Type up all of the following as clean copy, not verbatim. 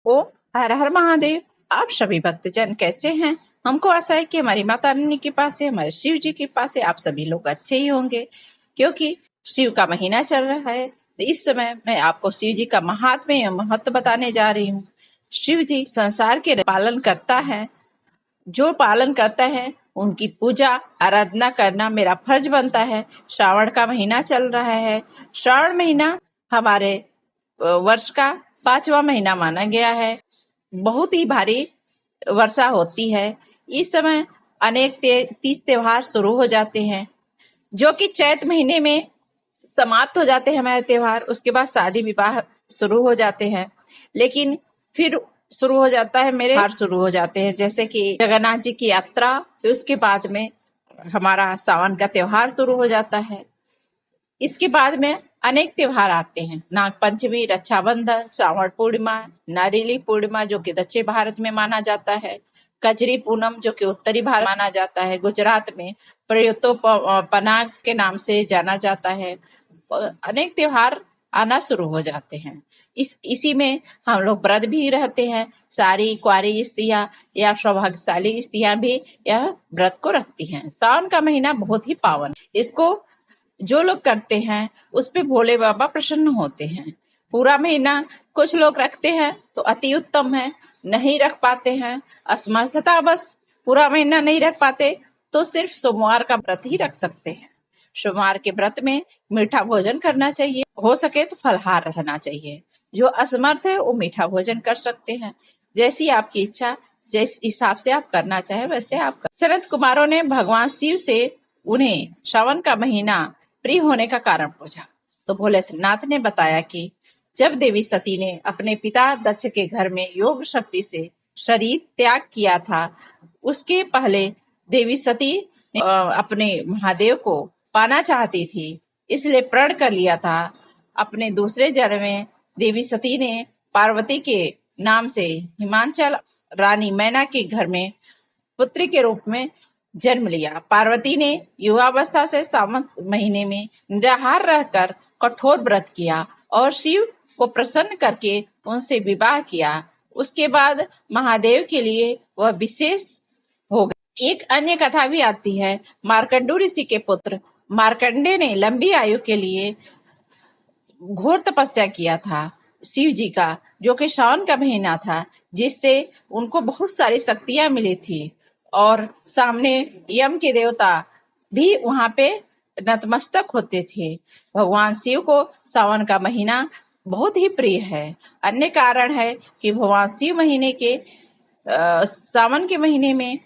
ओ हर हर महादेव। आप सभी भक्तजन कैसे हैं? हमको आशा है कि हमारी माता रानी के पास है, हमारे शिव जी के पास है, आप सभी लोग अच्छे ही होंगे, क्योंकि शिव का महीना चल रहा है। तो इस समय मैं आपको शिव जी का महात्म्य या महत्व बताने जा रही हूँ। शिव जी संसार के पालन करता है, जो पालन करता है उनकी पूजा आराधना करना मेरा फर्ज बनता है। श्रावण का महीना चल रहा है। श्रावण महीना हमारे वर्ष का 5वां महीना माना गया है। बहुत ही भारी वर्षा होती है। इस समय अनेक तीज त्योहार शुरू हो जाते हैं, जो कि चैत महीने में समाप्त हो जाते हैं हमारे त्योहार। उसके बाद शादी विवाह शुरू हो जाते हैं, लेकिन फिर शुरू हो जाता है मेरे त्योहार शुरू हो जाते हैं, जैसे कि जगन्नाथ जी की यात्रा। फिर उसके बाद में हमारा सावन का त्योहार शुरू हो जाता है। इसके बाद में अनेक त्योहार आते हैं, नाग पंचमी, रक्षाबंधन, श्रावण पूर्णिमा, नारियली पूर्णिमा जो कि दक्षिण भारत में माना जाता है, कजरी पूनम जो कि उत्तरी भारत माना जाता है, गुजरात में प्रयोतो पनाग के नाम से जाना जाता है। अनेक त्योहार आना शुरू हो जाते हैं। इसी में हम लोग व्रत भी रहते हैं। सारी कुंवारी स्त्रियां या सौभाग्यशाली स्त्रियां भी यह व्रत को रखती हैं। सावन का महीना बहुत ही पावन, इसको जो लोग करते हैं उस पे भोले बाबा प्रसन्न होते हैं। पूरा महीना कुछ लोग रखते हैं तो अति उत्तम है, नहीं रख पाते हैं असमर्थता बस पूरा महीना नहीं रख पाते तो सिर्फ सोमवार का व्रत ही रख सकते हैं। सोमवार के व्रत में मीठा भोजन करना चाहिए, हो सके तो फलहार रहना चाहिए। जो असमर्थ है वो मीठा भोजन कर सकते हैं। जैसी आपकी इच्छा, जिस हिसाब से आप करना चाहे वैसे आप कर। सनत कुमारों ने भगवान शिव से उन्हें श्रावण का महीना प्रिय होने का कारण पूछा, तो भोलेनाथ ने बताया कि जब देवी सती ने अपने पिता दक्ष के घर में योग शक्ति से शरीर त्याग किया था, उसके पहले देवी सती ने अपने महादेव को पाना चाहती थी, इसलिए प्रण कर लिया था। अपने दूसरे जन्म में देवी सती ने पार्वती के नाम से हिमाचल रानी मैना के घर में पुत्री के रूप में जन्म लिया। पार्वती ने युवावस्था से सावन महीने में निराहार रहकर कठोर व्रत किया और शिव को प्रसन्न करके उनसे विवाह किया। उसके बाद महादेव के लिए वह विशेष हो गए। एक अन्य कथा भी आती है। मार्कंडू ऋषि के पुत्र मार्कंडे ने लंबी आयु के लिए घोर तपस्या किया था शिव जी का, जो कि सावन का महीना था, जिससे उनको बहुत सारी शक्तियां मिली थी और सामने यम के देवता भी वहां पे नतमस्तक होते थे। भगवान शिव को सावन का महीना बहुत ही प्रिय है। अन्य कारण है कि भगवान शिव महीने के सावन के महीने में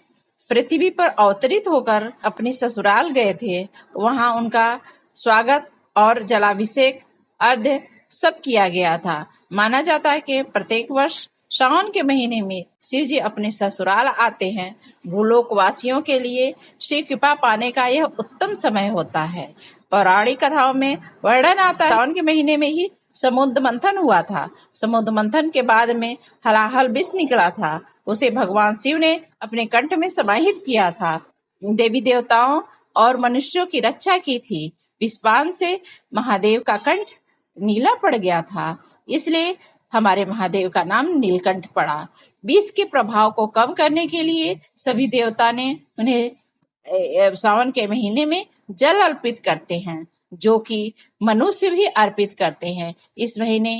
पृथ्वी पर अवतरित होकर अपने ससुराल गए थे। वहां उनका स्वागत और जलाभिषेक अर्घ्य सब किया गया था। माना जाता है कि प्रत्येक वर्ष सावन के महीने में शिव जी अपने ससुराल आते हैं। भूलोक वासियों के लिए शिव कृपा पाने का यह उत्तम समय होता है। पौराणिक कथाओं में वर्णन आता है सावन के महीने में ही समुद्र मंथन हुआ था। समुद्र मंथन के बाद में हलाहल विष निकला था, उसे भगवान शिव ने अपने कंठ में समाहित किया था। देवी देवताओं और मनुष्यों की रक्षा की थी। विषपान से महादेव का कंठ नीला पड़ गया था, इसलिए हमारे महादेव का नाम नीलकंठ पड़ा। विष के प्रभाव को कम करने के लिए सभी देवता ने उन्हें सावन के महीने में जल अर्पित करते हैं, जो कि मनुष्य भी अर्पित करते हैं। इस महीने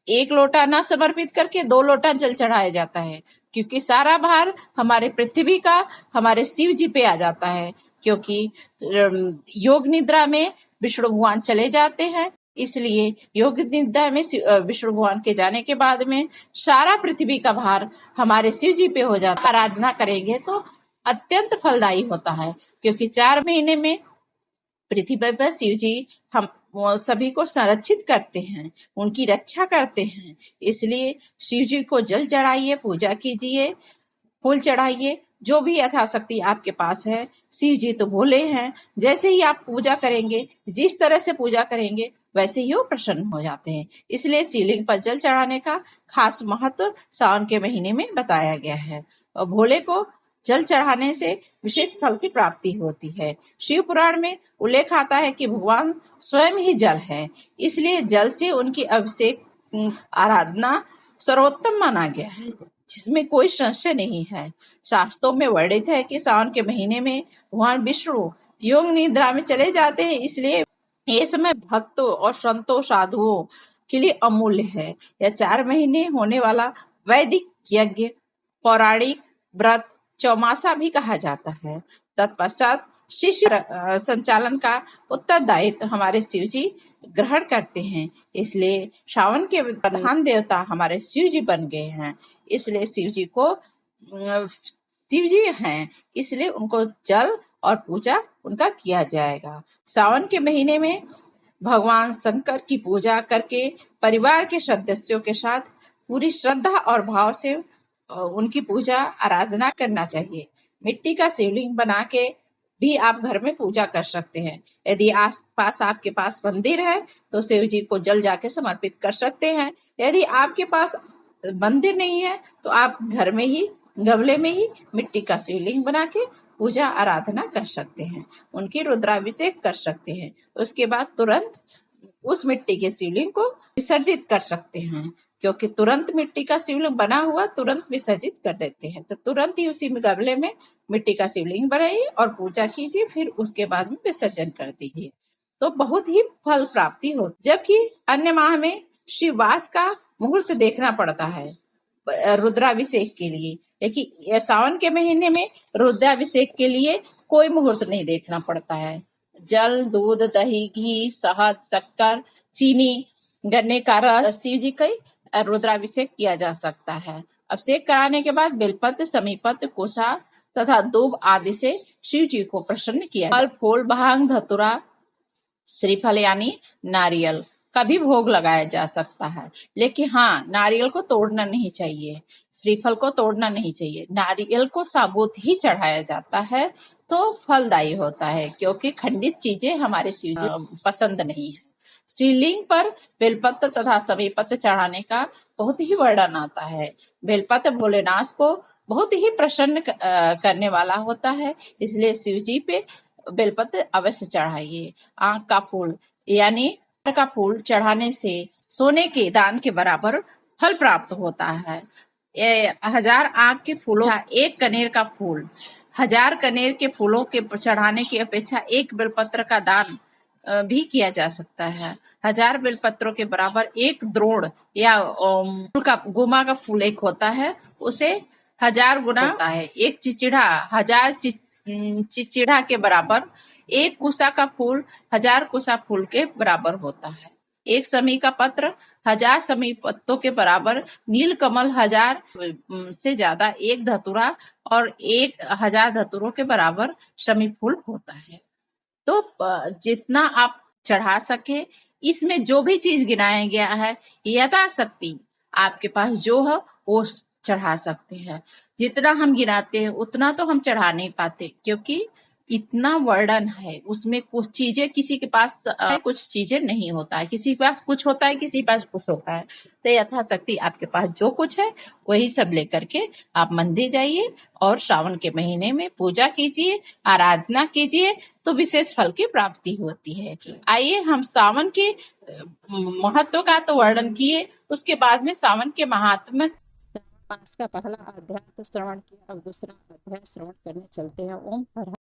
1 लोटा ना समर्पित करके 2 लोटा जल चढ़ाया जाता है, क्योंकि सारा भार हमारे पृथ्वी का हमारे शिव जी पे आ जाता है। क्योंकि योग निद्रा में विष्णु भगवान चले जाते हैं, इसलिए योग निद्रा में विष्णु भगवान के जाने के बाद में सारा पृथ्वी का भार हमारे शिव जी पे हो जाता है। आराधना करेंगे तो अत्यंत फलदायी होता है, क्योंकि 4 महीने में पृथ्वी पर शिव जी हम सभी को संरक्षित करते हैं, उनकी रक्षा करते हैं। इसलिए शिव जी को जल चढ़ाइए, पूजा कीजिए, फूल चढ़ाइए, जो भी यथाशक्ति आपके पास है। शिव जी तो भोले हैं, जैसे ही आप पूजा करेंगे, जिस तरह से पूजा करेंगे वैसे ही वो प्रसन्न हो जाते हैं। इसलिए शिवलिंग पर जल चढ़ाने का खास महत्व सावन के महीने में बताया गया है। और भोले को जल चढ़ाने से विशेष फल की प्राप्ति होती है। शिव पुराण में उल्लेख आता है कि भगवान स्वयं ही जल है, इसलिए जल से उनकी अभिषेक आराधना सर्वोत्तम माना गया है, जिसमें कोई संशय नहीं है। शास्त्रों में वर्णित है कि सावन के महीने में भगवान विष्णु योग निद्रा में चले जाते हैं, इसलिए ये समय भक्तों और संतों साधुओं के लिए अमूल्य है। यह 4 महीने होने वाला वैदिक यज्ञ पौराणिक व्रत चौमासा भी कहा जाता है। तत्पश्चात शिष्य संचालन का उत्तरदायित्व हमारे शिव जी ग्रहण करते हैं, इसलिए सावन के प्रधान देवता हमारे शिव जी बन गए हैं। इसलिए शिव जी हैं, इसलिए उनको जल और पूजा उनका किया जाएगा। सावन के महीने में भगवान शंकर की पूजा करके परिवार के सदस्यों के साथ पूरी श्रद्धा और भाव से उनकी पूजा आराधना करना चाहिए। मिट्टी का शिवलिंग बना के भी आप घर में पूजा कर सकते हैं। यदि आस पास आपके पास मंदिर है तो शिव जी को जल जाके समर्पित कर सकते हैं। यदि आपके पास मंदिर नहीं है तो आप घर में ही गमले में ही मिट्टी का शिवलिंग बना के पूजा आराधना कर सकते हैं, उनकी रुद्राभिषेक कर सकते हैं। उसके बाद तुरंत उस मिट्टी के शिवलिंग को विसर्जित कर सकते हैं, क्योंकि तुरंत मिट्टी का शिवलिंग बना हुआ तुरंत विसर्जित कर देते हैं। तो तुरंत ही उसी गमले में मिट्टी का शिवलिंग बनाइए और पूजा कीजिए, फिर उसके बाद में विसर्जन कर दीजिए, तो बहुत ही फल प्राप्ति हो। जबकि अन्य माह में शिववास का मुहूर्त देखना पड़ता है रुद्राभिषेक के लिए, लेकिन सावन के महीने में रुद्राभिषेक के लिए कोई मुहूर्त नहीं देखना पड़ता है। जल, दूध, दही, घी, शहद, शक्कर, चीनी, गन्ने का रस, शिव जी का रुद्राभिषेक किया जा सकता है। अभिषेक कराने के बाद बेलपत्र, समीपत्र, कोसा तथा दूब आदि से शिव जी को प्रसन्न किया। फल, फूल, भांग, धतूरा, श्रीफल यानी नारियल का भी भोग लगाया जा सकता है, लेकिन हाँ, नारियल को तोड़ना नहीं चाहिए, श्रीफल को तोड़ना नहीं चाहिए। नारियल को साबुत ही चढ़ाया जाता है तो फलदायी होता है, क्योंकि खंडित चीजें हमारे शिव जी पसंद नहीं है। शिवलिंग पर बेलपत्र तथा समीपत्र चढ़ाने का बहुत ही वर्णन आता है। बेलपत्र भोलेनाथ को बहुत ही प्रसन्न करने वाला होता है, इसलिए शिव जी पे बेलपत्र अवश्य चढ़ाइए। आंख का फूल यानी का फूल चढ़ाने से सोने के दान के बराबर फल प्राप्त होता है। 1000 आंख के फूलों एक कनेर का फूल, 1000 कनेर के फूलों के चढ़ाने की अपेक्षा एक बेलपत्र का दान भी किया जा सकता है। 1000 बेलपत्रों के बराबर एक द्रोण या गुमा का फूल एक होता है, उसे 1000 गुना होता है। एक चिचिड़ा 1000 चिचिड़ा के बराबर, एक कुशा का फूल 1000 कुशा फूल के बराबर होता है। एक समी का पत्र 1000 समी पत्तों के बराबर, नील कमल 1000 से ज्यादा एक धतूरा और 1000 धतूरों के बराबर समी फूल होता है। तो जितना आप चढ़ा सके, इसमें जो भी चीज गिनाया गया है यथाशक्ति आपके पास जो है वो चढ़ा सकते हैं। जितना हम गिनाते हैं उतना तो हम चढ़ा नहीं पाते, क्योंकि इतना वर्णन है उसमें। कुछ चीजें किसी के पास कुछ चीजें नहीं होता है, किसी के पास कुछ होता है, किसी के पास कुछ होता है। तो यथाशक्ति आपके पास जो कुछ है वही सब लेकर के आप मंदिर जाइए और श्रावण के महीने में पूजा कीजिए, आराधना कीजिए, तो विशेष फल की प्राप्ति होती है। आइए हम सावन के महत्व का तो वर्णन किए, उसके बाद में सावन के महात्म्य मास का पहला अध्याय तो श्रवण किया, अब दूसरा अध्याय श्रवण करने चलते हैं। ओम हर